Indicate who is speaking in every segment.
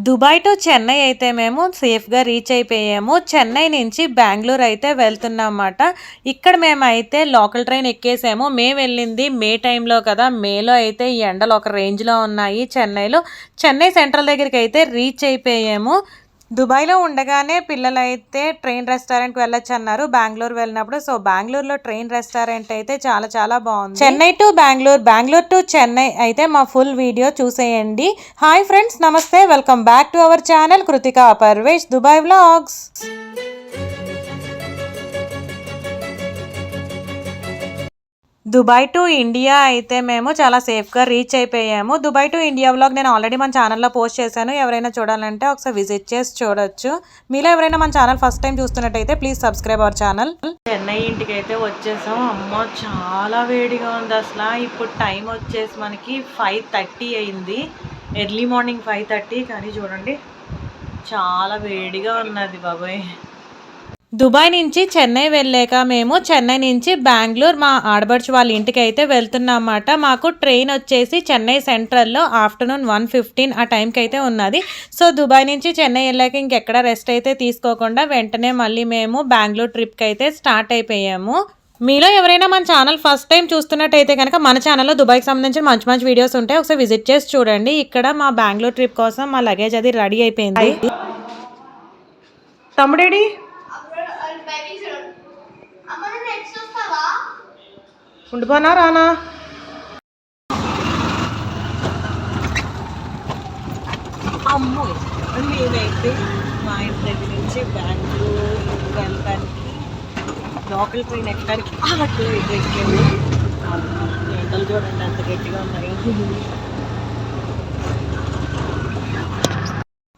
Speaker 1: Dubai to Chennai అయితే మేము సేఫ్గా రీచ్ అయిపోయాము. చెన్నై నుంచి బెంగళూరు అయితే వెళ్తున్నామన్నమాట. ఇక్కడ మేమైతే లోకల్ ట్రైన్ ఎక్కేసాము. మేము వెళ్ళింది మే టైంలో కదా, మేలో అయితే ఈ ఎండలు ఒక రేంజ్లో ఉన్నాయి. చెన్నై సెంట్రల్ దగ్గరికి అయితే రీచ్ అయిపోయాము. దుబాయ్లో ఉండగానే పిల్లలైతే ట్రైన్ రెస్టారెంట్కి వెళ్ళొచ్చు అన్నారు బెంగళూరు వెళ్ళినప్పుడు. సో బెంగళూరులో ట్రైన్ రెస్టారెంట్ అయితే చాలా చాలా బాగుంది. చెన్నై టు బెంగళూరు, బెంగళూరు టు చెన్నై అయితే మా ఫుల్ వీడియో చూసేయండి. హాయ్ ఫ్రెండ్స్, నమస్తే, welcome back to our channel Kritika Parvesh Dubai vlogs. Dubai to India అయితే మేము చాలా సేఫ్గా రీచ్ అయిపోయాము. దుబాయ్ టు ఇండియా వ్లాగ్ నేను ఆల్రెడీ మన ఛానల్లో పోస్ట్ చేశాను. ఎవరైనా చూడాలంటే ఒకసారి విజిట్ చేసి చూడొచ్చు. మీలో ఎవరైనా మన ఛానల్ ఫస్ట్ టైం చూస్తున్నట్టయితే please subscribe our channel. Chennai ఇంటికి అయితే వచ్చేసాం. అమ్మ చాలా వేడిగా ఉంది అసలు. ఇప్పుడు టైం వచ్చేసి మనకి 5:30 అయింది. ఎర్లీ మార్నింగ్ 5:30, కానీ చూడండి చాలా వేడిగా ఉన్నది బాబాయ్. దుబాయ్ నుంచి చెన్నై వెళ్ళాక మేము చెన్నై నుంచి బెంగళూరు మా ఆడబడుచు వాళ్ళ ఇంటికి అయితే వెళ్తున్నామన్నమాట. మాకు ట్రైన్ వచ్చేసి చెన్నై సెంట్రల్లో ఆఫ్టర్నూన్ 1:15 ఆ టైంకి అయితే ఉన్నది. సో దుబాయ్ నుంచి చెన్నై వెళ్ళాక ఇంకెక్కడ రెస్ట్ అయితే తీసుకోకుండా వెంటనే మళ్ళీ మేము బెంగళూరు ట్రిప్కి అయితే స్టార్ట్ అయిపోయాము. మీలో ఎవరైనా మన ఛానల్ ఫస్ట్ టైం చూస్తున్నట్టయితే కనుక మన ఛానల్లో దుబాయ్కి సంబంధించిన మంచి మంచి వీడియోస్ ఉంటాయి, ఒకసారి విజిట్ చేసి చూడండి. ఇక్కడ మా బెంగళూరు ట్రిప్ కోసం మా లగేజ్ అది రెడీ అయిపోయింది. తమ్ముడేడి ఉండిపోనా రానా? అమ్మో, మేమైతే మా ఇంటి దగ్గర నుంచి బెంగళూరు వెళ్ళడానికి లోకల్ ట్రైన్ ఎక్కడానికి అట్లా ఎక్కాము. ఎండలు చూడండి అంత గట్టిగా ఉన్నాయి.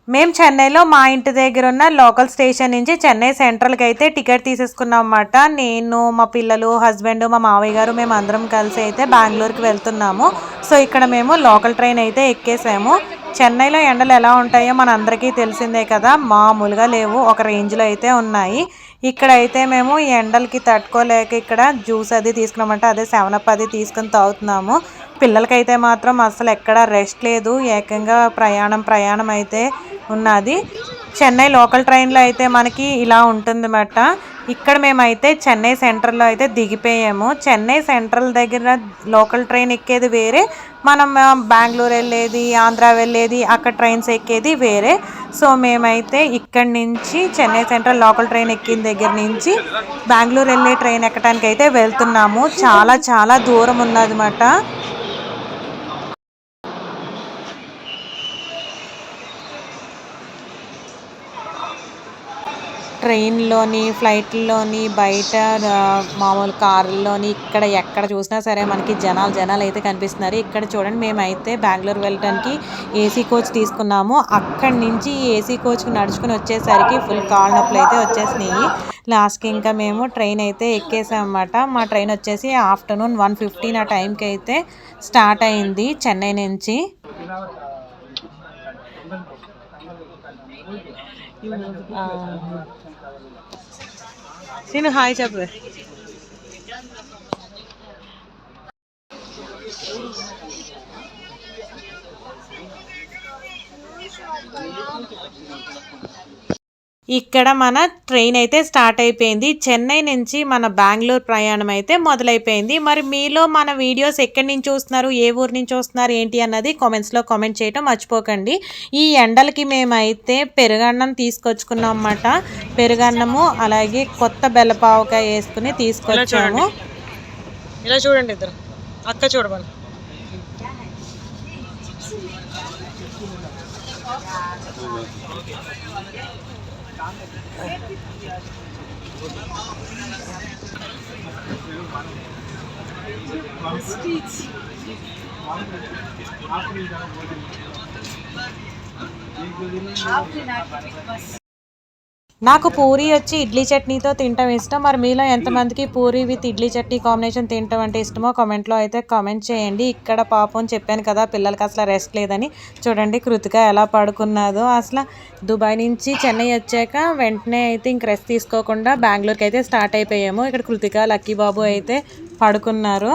Speaker 1: మేము చెన్నైలో మా ఇంటి దగ్గర ఉన్న లోకల్ స్టేషన్ నుంచి చెన్నై సెంట్రల్కి అయితే టికెట్ తీసేసుకున్నాం అన్నమాట. నేను, మా పిల్లలు, హస్బెండ్, మా మావయ్య గారు మేము అందరం కలిసి అయితే బెంగళూరుకి వెళ్తున్నాము. సో ఇక్కడ మేము లోకల్ ట్రైన్ అయితే ఎక్కేసాము. చెన్నైలో ఎండలు ఎలా ఉంటాయో మన అందరికీ తెలిసిందే కదా, మామూలుగా లేవు, ఒక రేంజ్లో అయితే ఉన్నాయి. ఇక్కడైతే మేము ఈ ఎండలకి తట్టుకోలేక ఇక్కడ జ్యూస్ అది తీసుకున్నామంటే అదే 7up అది తీసుకుని తాగుతున్నాము. పిల్లలకైతే మాత్రం అసలు ఎక్కడ రెస్ట్ లేదు, ఏకంగా ప్రయాణం అయితే ఉన్నది. చెన్నై లోకల్ ట్రైన్లో అయితే మనకి ఇలా ఉంటుందన్నమాట. ఇక్కడ మేమైతే చెన్నై సెంట్రల్లో అయితే దిగిపోయాము. చెన్నై సెంట్రల్ దగ్గర లోకల్ ట్రైన్ ఎక్కేది వేరే, మనం బెంగళూరు వెళ్ళేది, ఆంధ్ర వెళ్ళేది, అక్కడ ట్రైన్స్ ఎక్కేది వేరే. సో మేమైతే ఇక్కడి నుంచి చెన్నై సెంట్రల్ లోకల్ ట్రైన్ ఎక్కిన దగ్గర నుంచి బెంగళూరు వెళ్ళే ట్రైన్ ఎక్కడానికి అయితే వెళ్తున్నాము. చాలా చాలా దూరం ఉన్నదన్నమాట. ట్రైన్లోని, ఫ్లైట్లోని, బయట మామూలు కార్లోని, ఎక్కడ చూసినా సరే మనకి జనాలు అయితే కనిపిస్తున్నారు. ఇక్కడ చూడండి, మేమైతే బెంగళూరు వెళ్ళడానికి ఏసీ కోచ్ తీసుకున్నాము. అక్కడి నుంచి ఏసీ కోచ్కి నడుచుకుని వచ్చేసరికి ఫుల్ కాళ్ళ నొప్పులు అయితే వచ్చేసినాయి. లాస్ట్కి ఇంకా మేము ట్రైన్ అయితే ఎక్కేసాం అన్నమాట. మా ట్రైన్ వచ్చేసి ఆఫ్టర్నూన్ 1:15 ఆ టైంకి అయితే స్టార్ట్ అయింది చెన్నై నుంచి. నేను హాయ్ చెప్పు. ఇక్కడ మన ట్రైన్ అయితే స్టార్ట్ అయిపోయింది. చెన్నై నుంచి మన బెంగళూరు ప్రయాణం అయితే మొదలైపోయింది. మరి మీలో మన వీడియోస్ ఎక్కడి నుంచి చూస్తున్నారు, ఏ ఊరు నుంచి చూస్తున్నారు ఏంటి అన్నది కామెంట్స్లో కామెంట్ చేయటం మర్చిపోకండి. ఈ ఎండలకి మేమైతే పెరుగన్నం తీసుకొచ్చుకున్నాం అన్నమాట. పెరుగన్నము అలాగే కొత్త బెల్లపావకాయ వేసుకుని తీసుకొచ్చాము. ఇలా చూడండి, ఇద్దరు అక్క చూడమని. నాకు పూరి వచ్చి ఇడ్లీ చట్నీతో తినటం ఇష్టం. మరి మీలో ఎంతమందికి పూరి విత్ ఇడ్లీ చట్నీ కాంబినేషన్ తినటం అంటే ఇష్టమో కామెంట్లో అయితే కామెంట్ చేయండి. ఇక్కడ పాపం చెప్పాను కదా, పిల్లలకి అసలు రెస్ట్ లేదని. చూడండి కృతిక ఎలా పడుకున్నదో. అసలు దుబాయ్ నుంచి చెన్నై వచ్చాక వెంటనే అయితే ఇంక రెస్ట్ తీసుకోకుండా బెంగళూరుకి అయితే స్టార్ట్ అయిపోయాము. ఇక్కడ కృతిక, లక్కీ బాబు అయితే పడుకున్నారు.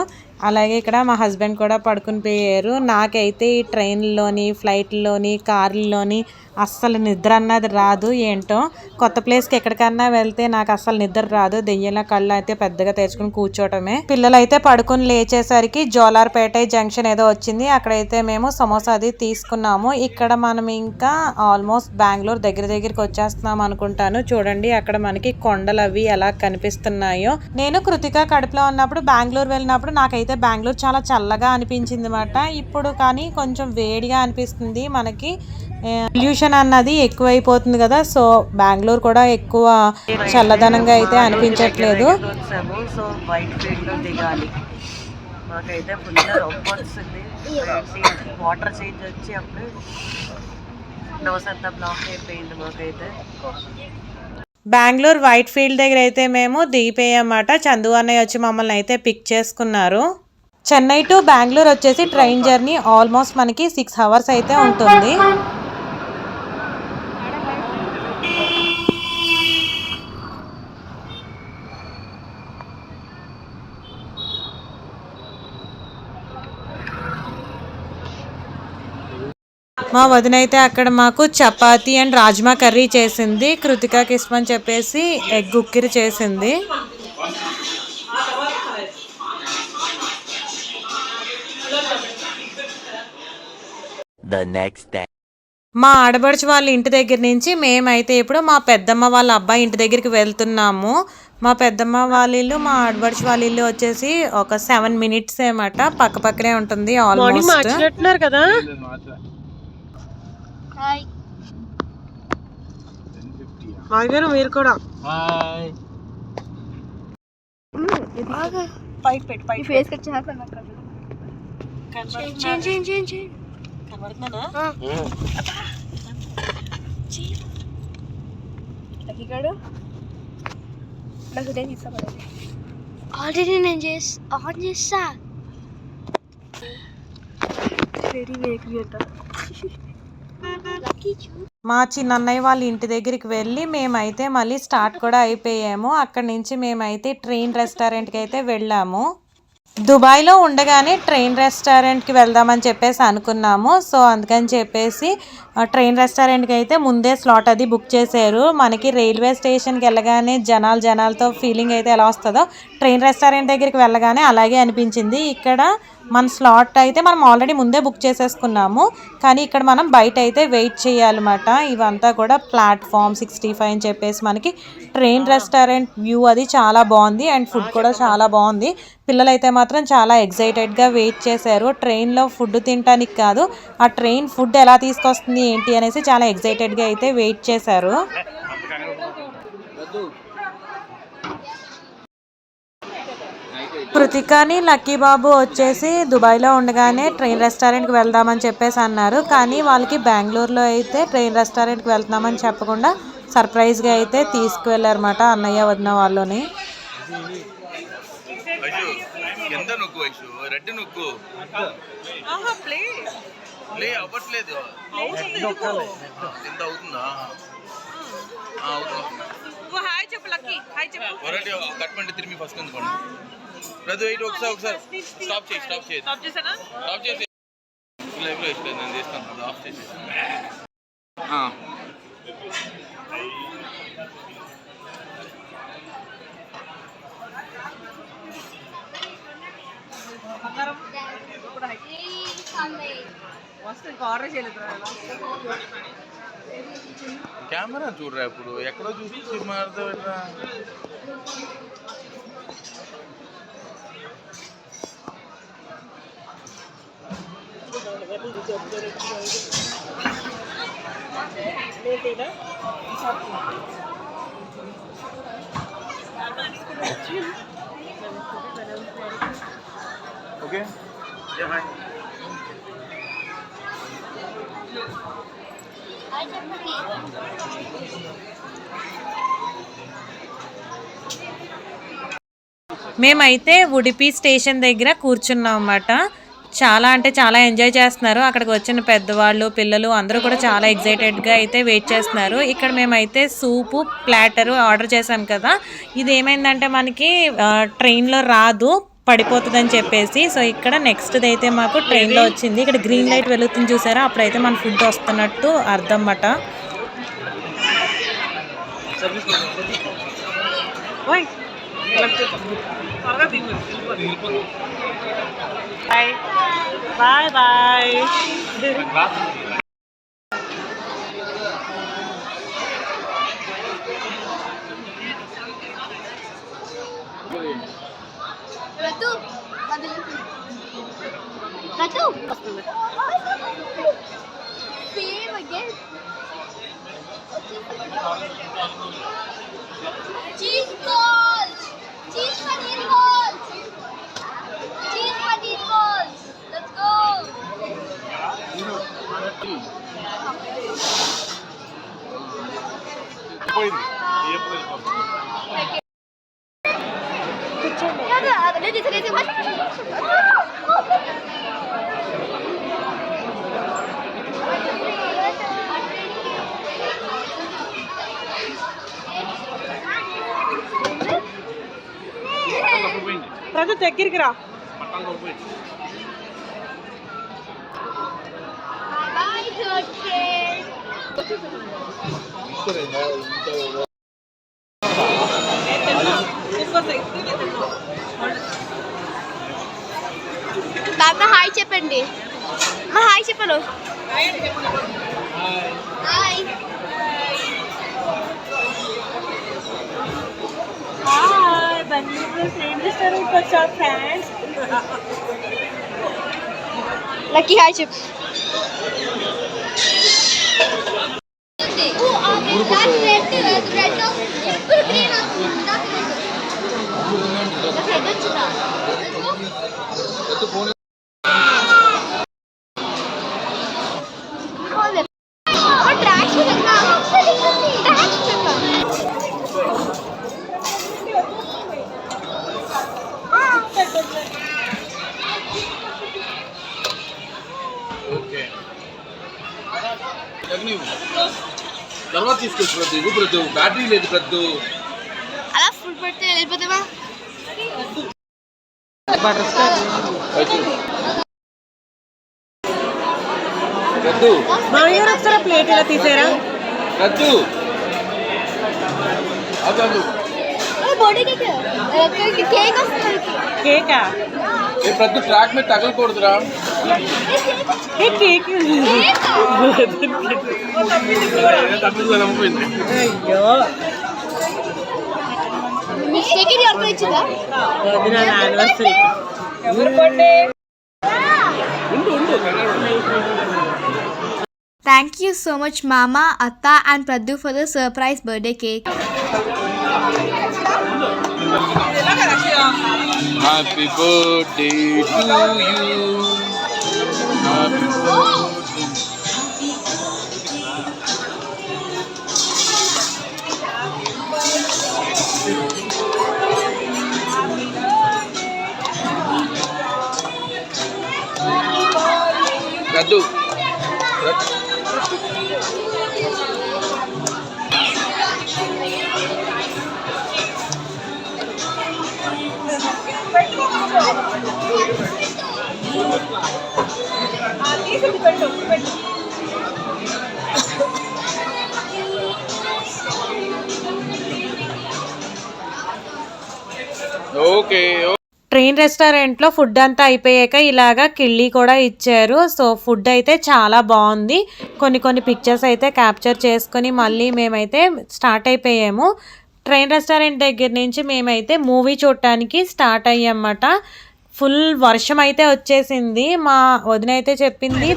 Speaker 1: అలాగే ఇక్కడ మా హస్బెండ్ కూడా పడుకుని పోయారు. నాకైతే ఈ ట్రైన్లోని, ఫ్లైట్లోని, కార్లోని అస్సలు నిద్ర అన్నది రాదు. ఏంటో కొత్త ప్లేస్కి ఎక్కడికన్నా వెళ్తే నాకు అస్సలు నిద్ర రాదు. దెయ్యంలా కళ్ళు అయితే పెద్దగా తెరుచుకుని కూర్చోవటమే. పిల్లలు అయితే పడుకుని లేచేసరికి జోలార్పేట జంక్షన్ ఏదో వచ్చింది. అక్కడైతే మేము సమోసా అది తీసుకున్నాము. ఇక్కడ మనం ఇంకా ఆల్మోస్ట్ బెంగళూరు దగ్గరికి వచ్చేస్తున్నాం అనుకుంటాను. చూడండి అక్కడ మనకి కొండలు అవి ఎలా కనిపిస్తున్నాయో. నేను కృతిక కడుపులో ఉన్నప్పుడు బెంగళూరు వెళ్ళినప్పుడు నాకైతే బెంగళూరు చాలా చల్లగా అనిపించింది అన్నమాట. ఇప్పుడు కానీ కొంచెం వేడిగా అనిపిస్తుంది. మనకి పొల్యూషన్ అన్నది ఎక్కువైపోతుంది కదా, సో బెంగళూరు కూడా ఎక్కువ చల్లదనంగా అయితే అనిపించట్లేదు.
Speaker 2: సో వైట్ ఫీల్డ్ లో దిగాలి. మాకైతే ఫుల్ రొప్ప వస్తుంది. వాటర్ చేంజ్ వచ్చి అప్పుడు నోస్ అంతా బ్లాక్ అయిపోయింది మాకైతే.
Speaker 1: బెంగళూరు వైట్ ఫీల్డ్ దగ్గర అయితే మేము దిగిపోయామన్నమాట. చందు అన్నయ్య వచ్చి మమ్మల్ని అయితే పిక్ చేసుకున్నారు. చెన్నై టు బెంగళూరు వచ్చేసి ట్రైన్ జర్నీ ఆల్మోస్ట్ మనకి 6 hours అయితే ఉంటుంది. మా వదిన అయితే అక్కడ మాకు చపాతీ అండ్ రాజ్మా కర్రీ చేసింది. కృతికాకి ఇష్టం అని చెప్పేసి ఎగ్ ఉక్కిరి చేసింది. మా ఆడబడుచు వాళ్ళ ఇంటి దగ్గర నుంచి మేమైతే ఇప్పుడు మా పెద్దమ్మ వాళ్ళ అబ్బాయి ఇంటి దగ్గరికి వెళ్తున్నాము. మా పెద్దమ్మ వాళ్ళ ఇల్లు, మా ఆడబడుచు వాళ్ళ ఇల్లు వచ్చేసి ఒక 7 minutes ఏమాట, పక్క పక్కనే ఉంటుంది. ఆల్మోస్ట్
Speaker 2: కదా. మీరు కూడా
Speaker 3: ఆల్రెడీ నేను ఆన్ చేస్తా.
Speaker 1: మా చిన్నన్నయ్య వాళ్ళ ఇంటి దగ్గరికి వెళ్ళి మేమైతే మళ్ళీ స్టార్ట్ కూడా అయిపోయాము. అక్కడి నుంచి మేమైతే ట్రైన్ రెస్టారెంట్కి అయితే వెళ్ళాము. దుబాయ్లో ఉండగానే ట్రైన్ రెస్టారెంట్కి వెళ్దామని చెప్పేసి అనుకున్నాము. సో అందుకని చెప్పేసి ట్రైన్ రెస్టారెంట్కి అయితే ముందే స్లాట్ అది బుక్ చేశారు. మనకి రైల్వే స్టేషన్కి వెళ్ళగానే జనాలతో ఫీలింగ్ అయితే ఎలా వస్తుందో ట్రైన్ రెస్టారెంట్ దగ్గరికి వెళ్ళగానే అలాగే అనిపించింది. ఇక్కడ మన స్లాట్ అయితే మనం ఆల్రెడీ ముందే బుక్ చేసేసుకున్నాము, కానీ ఇక్కడ మనం బయట అయితే వెయిట్ చేయాలన్నమాట. ఇవంతా కూడా ప్లాట్ఫామ్ 65 అని చెప్పేసి మనకి ట్రైన్ రెస్టారెంట్ వ్యూ అది చాలా బాగుంది అండ్ ఫుడ్ కూడా చాలా బాగుంది. పిల్లలైతే మాత్రం చాలా ఎక్సైటెడ్గా వెయిట్ చేశారు. ట్రైన్లో ఫుడ్ తినడానికి కాదు, ఆ ట్రైన్ ఫుడ్ ఎలా తీసుకొస్తుంది ఏంటి అనేసి చాలా ఎక్సైటెడ్గా అయితే వెయిట్ చేశారు. కృతికాని లక్కీ బాబు వచ్చేసి దుబాయ్లో ఉండగానే ట్రైన్ రెస్టారెంట్కి వెళ్దామని చెప్పేసి అన్నారు, కానీ వాళ్ళకి బెంగళూరులో అయితే ట్రైన్ రెస్టారెంట్కి వెళ్తున్నామని చెప్పకుండా సర్ప్రైజ్గా అయితే తీసుకువెళ్ళారన్నమాట అన్నయ్య వదిన వాళ్ళని.
Speaker 4: రదు ఎయిట్ ఒకసారి స్టాప్ చేసేనా లైవ్లో ఇష్టం నేను చేస్తాను, అది ఆఫ్ చేసి. కెమెరా చూడరా ఇప్పుడు ఎక్కడో చూసి మారుతా. ఓకే
Speaker 1: మేమైతే ఉడిపి స్టేషన్ దగ్గర కూర్చున్నాం అన్నమాట. చాలా అంటే చాలా ఎంజాయ్ చేస్తున్నారు. అక్కడికి వచ్చిన పెద్దవాళ్ళు, పిల్లలు అందరూ కూడా చాలా ఎక్సైటెడ్గా అయితే వెయిట్ చేస్తున్నారు. ఇక్కడ మేమైతే సూపు ప్లాటరు ఆర్డర్ చేసాం కదా, ఇది ఏమైందంటే మనకి ట్రైన్లో రాదు, పడిపోతుందని చెప్పేసి. సో ఇక్కడ నెక్స్ట్ది అయితే మాకు ట్రైన్లో వచ్చింది. ఇక్కడ గ్రీన్ లైట్ వెలుగుతుంది చూసారా, అప్పుడైతే మన ఫుడ్ వస్తున్నట్టు అర్థం అన్నమాట.
Speaker 2: Bye bye.
Speaker 3: Same again. Cheese balls. Cheese paneer balls. Cheese paneer balls. Let's go.
Speaker 2: ప్రజ దగ్గరికి రా.
Speaker 3: Bye, good friend. బాబా హాయ్ చెప్పండి. మా హాయ్ చెప్పను. హాయ్.
Speaker 2: హాయ్ బెంగళూరు ట్రైన్ రెస్టారెంట్కి వచ్చాం ఫ్రెండ్స్.
Speaker 3: లక్కీ హాయ్ చెప్పు.
Speaker 4: తర్వాత తీసుకొచ్చి ప్రద్దు బ్యాటరీ లేదు ప్రద్దు.
Speaker 3: అలా ఫుడ్ పెడితే వెళ్ళిపోతావా?
Speaker 4: ప్రద్దు
Speaker 2: మామయ్య గారు ఒకసారి ప్లేట్ ఇలా తీసారా?
Speaker 4: ప్రద్దు అదలు
Speaker 3: కేక్ వస్తుంది.
Speaker 2: కేకా?
Speaker 4: ఏ ప్రద్దు ట్రాక్ మీద తగలకూడదురా.
Speaker 2: ఏ కేక్?
Speaker 4: తప్పింది.
Speaker 2: అయ్యో
Speaker 3: సెకండ్ ఎవరికి ఇచ్చిందా?
Speaker 2: వదిన యానివర్సరీ. ఎవరు birthday?
Speaker 3: Thank you so much Mama, Atta and Pradhu for the surprise birthday cake.
Speaker 4: Happy birthday to you. Happy birthday. Pradhu. Okay.
Speaker 1: Train రెస్టారెంట్లో ఫుడ్ అంతా అయిపోయాక ఇలాగా కిళ్ళీ కూడా ఇచ్చారు. సో ఫుడ్ అయితే చాలా బాగుంది. కొన్ని పిక్చర్స్ అయితే క్యాప్చర్ చేసుకొని మళ్ళీ మేమైతే స్టార్ట్ అయిపోయాము. ట్రైన్ రెస్టారెంట్ దగ్గర నుంచి మేమైతే మూవీ చూడటానికి స్టార్ట్ అయ్యామన్నమాట. ఫుల్ వర్షం అయితే వచ్చేసింది. మా వదిన అయితే చెప్పింది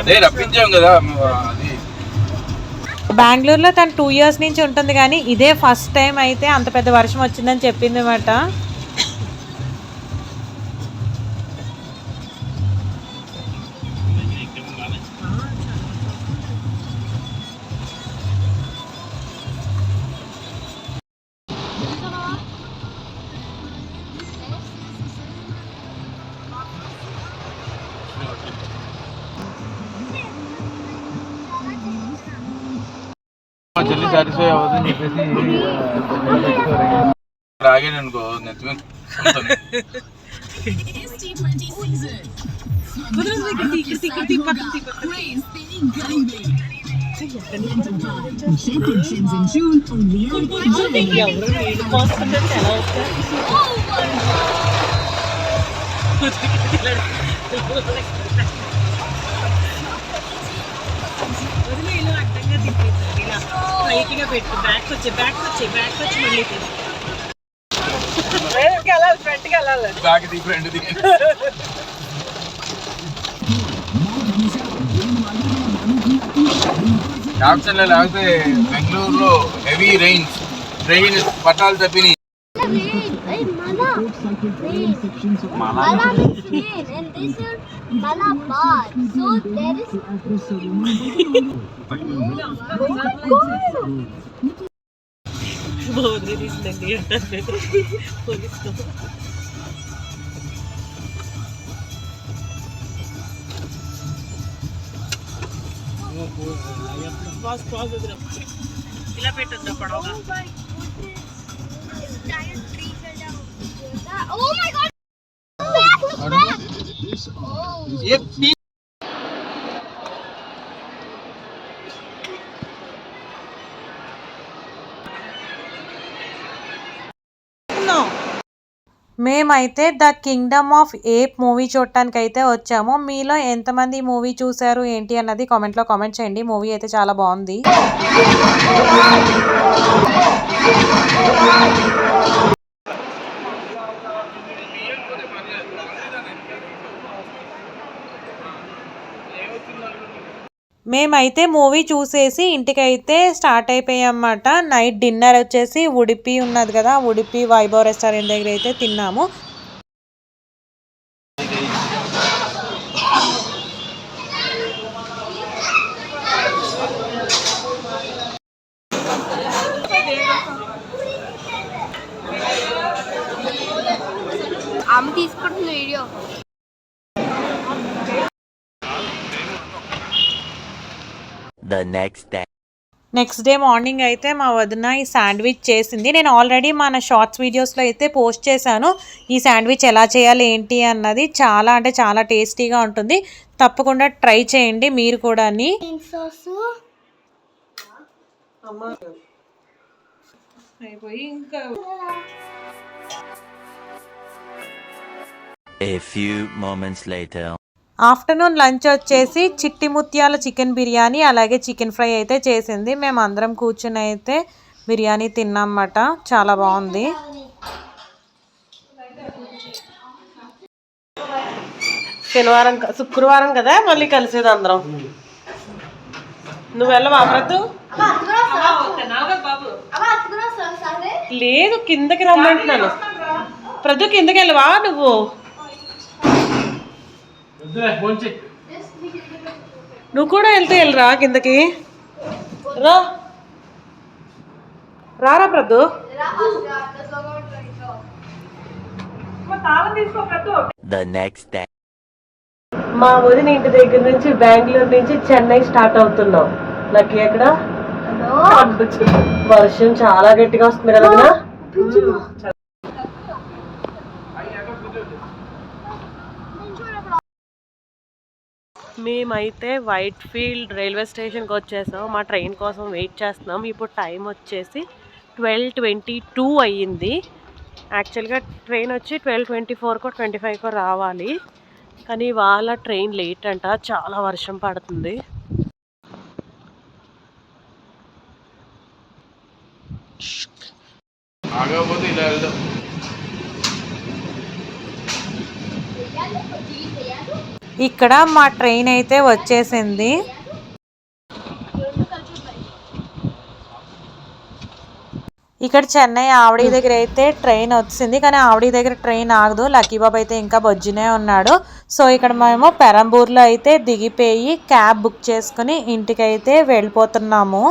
Speaker 4: అదే రప్పించాం కదా.
Speaker 1: బెంగళూరులో తను 2 years నుంచి ఉంటుంది కానీ ఇదే ఫస్ట్ టైం అయితే అంత పెద్ద వర్షం వచ్చిందని చెప్పింది అన్నమాట.
Speaker 4: చెల్లి సాటిస్ఫై అవ్వదని చెప్పేసి రాగాను అనుకో నెత్తిమే
Speaker 2: అడ్డంగా తిప్పేసారు ఇలా లైట్గా పెట్టు బ్యాక్ వచ్చి మళ్ళీ వెళ్ళాలి ఫ్రంట్కి వెళ్ళాలి
Speaker 4: bag the friend the action లేకపోతే బెంగళూరులో హెవీ ట్రైన్ పట్టాలు తప్పిని
Speaker 5: Mala means rain and this is Malabar. So there is
Speaker 2: board తీసిందండి అంటారు పోలీసు ఇలా పెట్టద్దు పడవ
Speaker 5: oh my god!
Speaker 1: మేమైతే the kingdom of ape movie చూడటానికి అయితే వచ్చాము. మీలో ఎంతమంది మూవీ చూసారు ఏంటి అన్నది కామెంట్లో కామెంట్ చేయండి. మూవీ అయితే చాలా బాగుంది. మేమైతే మూవీ చూసేసి ఇంటికైతే స్టార్ట్ అయిపోయామన్నమాట. నైట్ డిన్నర్ వచ్చేసి ఉడిపి ఉన్నది కదా, ఉడిపి వైభవ్ రెస్టారెంట్ దగ్గర అయితే తిన్నాము.
Speaker 5: ఆమె తీసుకుంటుంది వీడియో.
Speaker 1: నెక్స్ట్ డే మార్నింగ్ అయితే మా వదిన ఈ శాండ్విచ్ చేసింది. నేను ఆల్రెడీ మన షార్ట్స్ వీడియోస్లో అయితే పోస్ట్ చేశాను ఈ శాండ్విచ్ ఎలా చేయాలి ఏంటి అన్నది. చాలా అంటే చాలా టేస్టీగా ఉంటుంది. తప్పకుండా ట్రై చేయండి మీరు కూడా. ఆఫ్టర్నూన్ లంచ్ వచ్చేసి చిట్టి ముత్యాల చికెన్ బిర్యానీ అలాగే చికెన్ ఫ్రై అయితే చేసింది. మేము అందరం కూర్చుని అయితే బిర్యానీ తిన్నామన్నమాట. చాలా బాగుంది.
Speaker 2: శుక్రవారం కదా మళ్ళీ కలిసేది అందరం. నువ్వు వెళ్ళవా ప్రద్దు? లేదు కిందకి రమ్మంటున్నాను. ప్రద్దు కిందకి వెళ్ళవా నువ్వు? నువ్వు కూడా వెళ్తే వెళ్ళరా కిందకి. రారా ప్రద్దు. మా వదిన ఇంటి దగ్గర నుంచి బెంగళూరు నుంచి చెన్నై స్టార్ట్ అవుతున్నాం. లక్కీ ఎక్కడ? వర్షం చాలా గట్టిగా వస్తుంది కదా వదినా? మేమైతే వైట్ ఫీల్డ్ రైల్వే స్టేషన్కి వచ్చేసాం. మా ట్రైన్ కోసం వెయిట్ చేస్తున్నాం. ఇప్పుడు టైం వచ్చేసి 12:22 అయ్యింది. యాక్చువల్గా ట్రైన్ వచ్చి 12:24కో 25కో రావాలి. కానీ వాళ్ళ ట్రైన్ లేట్ అంట. చాలా వర్షం పడుతుంది.
Speaker 1: ఇక్కడ మా ట్రైన్ అయితే వచ్చేసింది. ఇక్కడ చెన్నై ఆవడి దగ్గర అయితే ట్రైన్ వచ్చింది. కానీ ఆవడి దగ్గర ట్రైన్ ఆగదు. లక్కీ బాబు అయితే ఇంకా బొజ్జునే ఉన్నాడు. సో ఇక్కడ మేము పెరంబూర్లో అయితే దిగిపోయి క్యాబ్ బుక్ చేసుకుని ఇంటికైతే వెళ్ళిపోతున్నాము.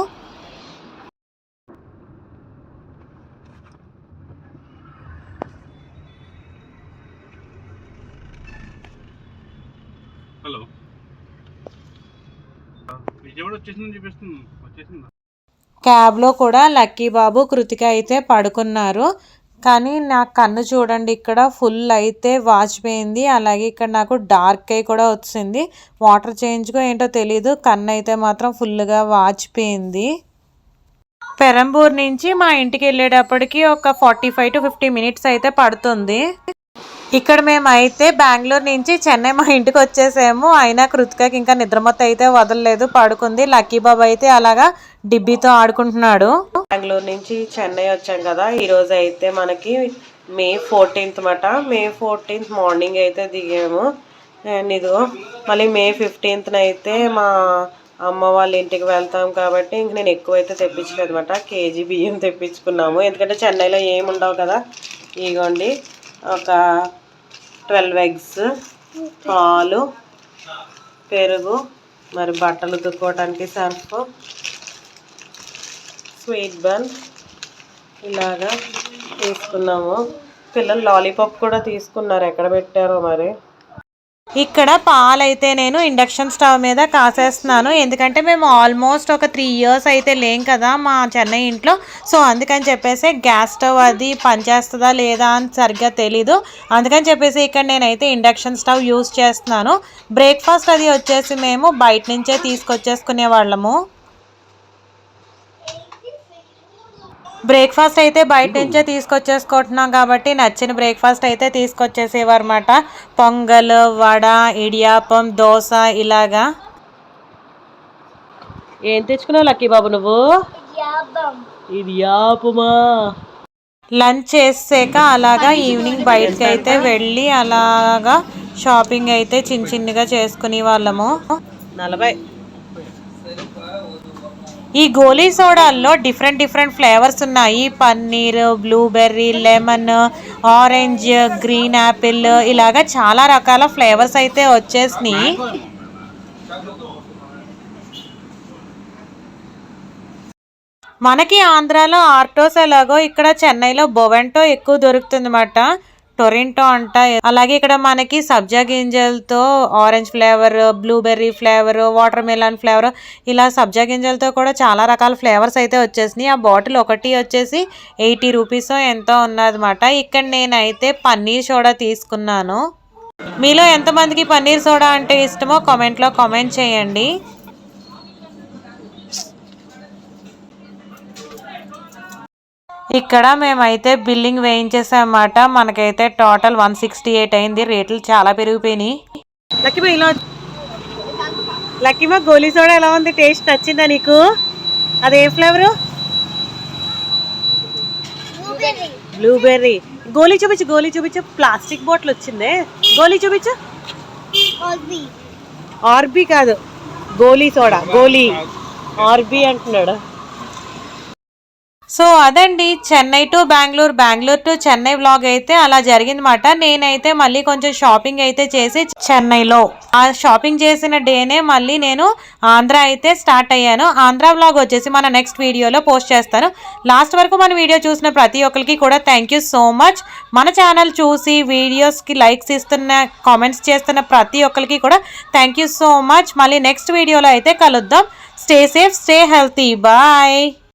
Speaker 6: హలో విజయవాడ వచ్చేసింది.
Speaker 1: క్యాబ్లో కూడా లక్కీ బాబు కృతిక అయితే పడుకున్నారు. కానీ నా కన్ను చూడండి ఇక్కడ ఫుల్ అయితే వాచిపోయింది. అలాగే ఇక్కడ నాకు డార్క్ అయి కూడా వచ్చింది. వాటర్ చేంజ్గా ఏంటో తెలీదు, కన్ను అయితే మాత్రం ఫుల్గా వాచిపోయింది. పెరంబూర్ నుంచి మా ఇంటికి వెళ్ళేటప్పటికి ఒక 45 to 50 minutes అయితే పడుతుంది. ఇక్కడ మేమైతే బెంగళూరు నుంచి చెన్నై మా ఇంటికి వచ్చేసాము. అయినా కృతికకి ఇంకా నిద్రమత్త అయితే వదలలేదు, పడుకుంది. లక్కీ బాబు అయితే అలాగా డిబ్బీతో ఆడుకుంటున్నాడు.
Speaker 2: బెంగళూరు నుంచి చెన్నై వచ్చాం కదా, ఈరోజు అయితే మనకి May 14th మాట. May 14th మార్నింగ్ అయితే దిగాము. అండ్ ఇదిగో మళ్ళీ May 15th అయితే మా అమ్మ వాళ్ళ ఇంటికి వెళ్తాం కాబట్టి ఇంక నేను ఎక్కువ అయితే తెప్పించలేదు అనమాట. కేజీ బియ్యం తెప్పించుకున్నాము, ఎందుకంటే చెన్నైలో ఏమి ఉండవు కదా. ఇగోండి ఒక 12 eggs, పాలు, పెరుగు, మరి బట్టలు ఉతుక్కోవడానికి సర్ఫ్, స్వీట్ బన్ ఇలాగా తీసుకున్నాము. పిల్లలు లాలీపాప్ కూడా తీసుకున్నారు, ఎక్కడ పెట్టారో మరి.
Speaker 1: ఇక్కడ పాలైతే నేను ఇండక్షన్ స్టవ్ మీద కాసేస్తున్నాను, ఎందుకంటే మేము ఆల్మోస్ట్ ఒక 3 years అయితే లేం కదా మా చెన్నై ఇంట్లో. సో అందుకని చెప్పేసి గ్యాస్ స్టవ్ అది పనిచేస్తుందా లేదా అని సరిగ్గా తెలీదు. అందుకని చెప్పేసి ఇక్కడ నేనైతే ఇండక్షన్ స్టవ్ యూస్ చేస్తున్నాను. బ్రేక్ఫాస్ట్ అది వచ్చేసి మేము బయట నుంచే తీసుకొచ్చేసుకునే వాళ్ళము. బ్రేక్ఫాస్ట్ అయితే బయట నుంచే తీసుకొచ్చేసుకుంటున్నాం కాబట్టి నచ్చిన బ్రేక్ఫాస్ట్ అయితే తీసుకొచ్చేసేవారన్నమాట. పొంగల్, వడ, ఇడియాపం, దోశ ఇలాగా.
Speaker 2: ఏం తెచ్చుకున్నావు లక్కీ బాబు నువ్వు? ఇడియాపమా.
Speaker 1: లంచ్ చేసాక అలాగా ఈవినింగ్ బయటకి అయితే వెళ్ళి అలాగా షాపింగ్ అయితే చిన్నగా చేసుకునే వాళ్ళము.
Speaker 2: 40.
Speaker 1: ఈ గోలీ సోడాల్లో డిఫరెంట్ ఫ్లేవర్స్ ఉన్నాయి. Paneer, blueberry, lemon, orange, green Apple ఇలాగా చాలా రకాల ఫ్లేవర్స్ అయితే వచ్చేసినాయి. మనకి ఆంధ్రాలో ఆర్టోస్ ఎలాగో ఇక్కడ చెన్నైలో బొవెంటో ఎక్కువ దొరుకుతుంది అన్నమాట. టొరెంటో అంట. అలాగే ఇక్కడ మనకి సబ్జా గింజలతో orange flavour, blueberry flavour, water melon flavour ఇలా సబ్జా గింజలతో కూడా చాలా రకాల ఫ్లేవర్స్ అయితే వచ్చేసినాయి. ఆ బాటిల్ ఒకటి వచ్చేసి 80 rupees ఎంతో ఉన్నదన్నమాట. ఇక్కడ నేనైతే పన్నీర్ సోడా తీసుకున్నాను. మీలో ఎంతమందికి పన్నీర్ సోడా అంటే ఇష్టమో కామెంట్లో కామెంట్ చేయండి. ఇక్కడ మేమైతే బిల్లింగ్ వేయించేసామన్నమాట. మనకైతే టోటల్ 168 అయింది. రేట్లు చాలా పెరిగిపోయినాయి.
Speaker 2: లక్కీమా గోలీ సోడా ఎలా ఉంది? టేస్ట్ నచ్చిందా నీకు? అదేం ఫ్లేవరు? బ్లూబెర్రీ. గోలీ చూపించు. ప్లాస్టిక్ బాటిల్ వచ్చిందే. గోలీ చూపించు. ఆర్బీ కాదు, గోలీ సోడా. గోలీ ఆర్బీ అంటున్నాడు.
Speaker 1: సో అదండి Chennai to Bengaluru, Bengaluru to Chennai vlog అయితే అలా జరిగిందన్నమాట. నేనైతే మళ్ళీ కొంచెం షాపింగ్ అయితే చేసి చెన్నైలో ఆ షాపింగ్ చేసిన డేనే మళ్ళీ నేను ఆంధ్ర అయితే స్టార్ట్ అయ్యాను. ఆంధ్ర వ్లాగ్ వచ్చేసి మన నెక్స్ట్ వీడియోలో పోస్ట్ చేస్తాను. లాస్ట్ వరకు మన వీడియో చూసిన ప్రతి ఒక్కరికి కూడా థ్యాంక్ యూ సో మచ్. మన ఛానల్ చూసి వీడియోస్కి లైక్స్ ఇస్తున్న, కామెంట్స్ చేస్తున్న ప్రతి ఒక్కరికి కూడా థ్యాంక్ యూ సో మచ్. మళ్ళీ నెక్స్ట్ వీడియోలో అయితే కలుద్దాం. Stay safe, stay healthy. Bye.